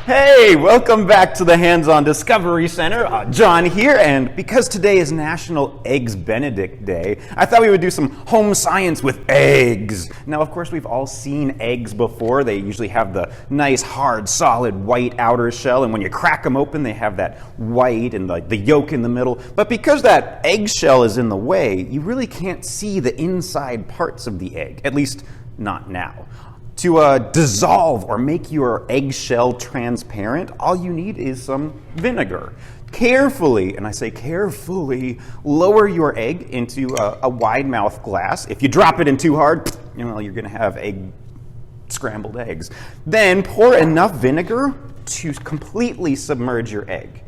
Hey, welcome back to the Hands-On Discovery Center. John here, and because today is National Eggs Benedict Day, I thought we would do some home science with eggs. Now, of course, we've all seen eggs before. They usually have the nice, hard, solid, white outer shell, and when you crack them open, they have that white and the yolk in the middle. But because that eggshell is in the way, you really can't see the inside parts of the egg, at least not now. To dissolve or make your eggshell transparent, all you need is some vinegar. Carefully, and I say carefully, lower your egg into a wide mouth glass. If you drop it in too hard, you're gonna have scrambled eggs. Then pour enough vinegar to completely submerge your egg.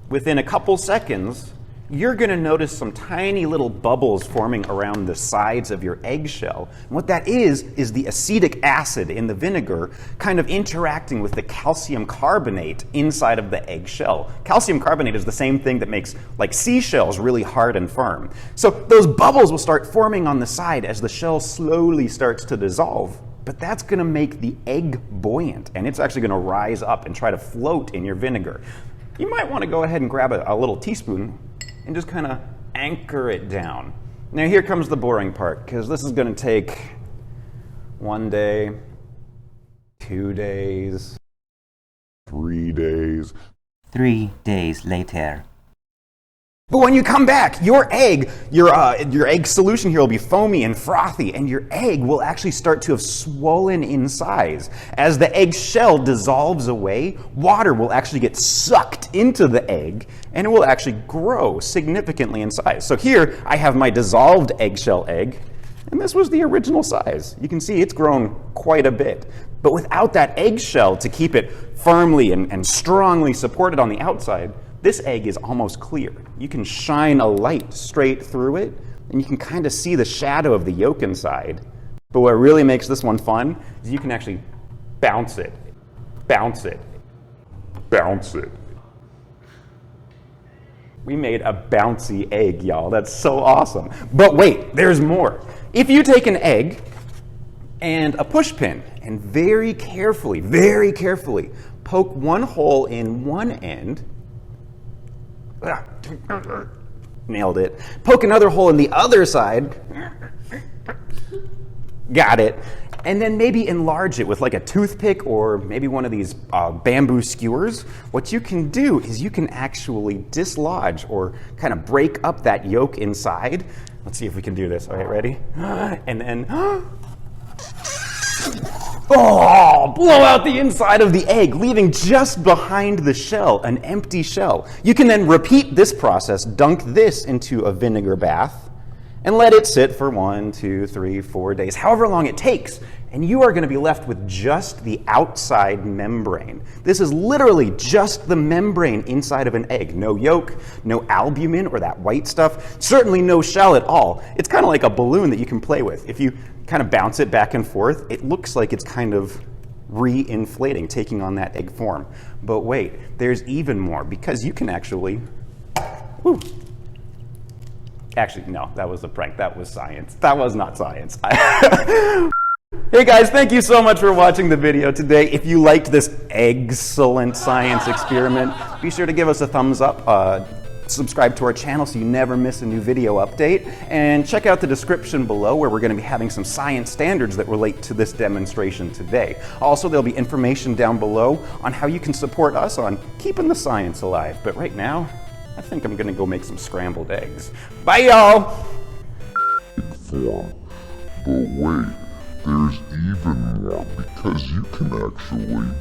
Within a couple seconds, you're going to notice some tiny little bubbles forming around the sides of your eggshell. And what that is the acetic acid in the vinegar kind of interacting with the calcium carbonate inside of the eggshell. Calcium carbonate is the same thing that makes seashells really hard and firm. So those bubbles will start forming on the side as the shell slowly starts to dissolve. But that's going to make the egg buoyant, and it's actually going to rise up and try to float in your vinegar. You might want to go ahead and grab a little teaspoon and just kind of anchor it down. Now here comes the boring part, because this is going to take 1 day, 2 days, 3 days. 3 days later. But when you come back, your egg solution here will be foamy and frothy, and your egg will actually start to have swollen in size. As the egg shell dissolves away, water will actually get sucked into the egg, and it will actually grow significantly in size. So here, I have my dissolved eggshell egg, and this was the original size. You can see it's grown quite a bit. But without that eggshell to keep it firmly and strongly supported on the outside, this egg is almost clear. You can shine a light straight through it, and you can kind of see the shadow of the yolk inside. But what really makes this one fun is you can actually bounce it, bounce it, bounce it. We made a bouncy egg, y'all. That's so awesome. But wait, there's more. If you take an egg and a push pin and very carefully poke one hole in one end, nailed it. Poke another hole in the other side. Got it. And then maybe enlarge it with like a toothpick or maybe one of these bamboo skewers. What you can do is you can actually dislodge or kind of break up that yolk inside. Let's see if we can do this. All right, ready? And then blow out the inside of the egg, leaving just behind the shell an empty shell. You can then repeat this process, dunk this into a vinegar bath, and let it sit for 1, 2, 3, 4 days, however long it takes. And you are going to be left with just the outside membrane. This is literally just the membrane inside of an egg. No yolk, no albumin or that white stuff, certainly no shell at all. It's kind of like a balloon that you can play with. If you kind of bounce it back and forth, it looks like it's kind of re-inflating, taking on that egg form. But wait, there's even more, because you can actually, actually, no, that was a prank. That was science. That was not science. Hey guys, thank you so much for watching the video today. If you liked this excellent science experiment, be sure to give us a thumbs up. Subscribe to our channel so you never miss a new video update, and check out the description below where we're going to be having some science standards that relate to this demonstration today. Also, there'll be information down below on how you can support us on keeping the science alive. But right now, I think I'm going to go make some scrambled eggs. Bye, y'all! Form. But wait, there's even more, because you can actually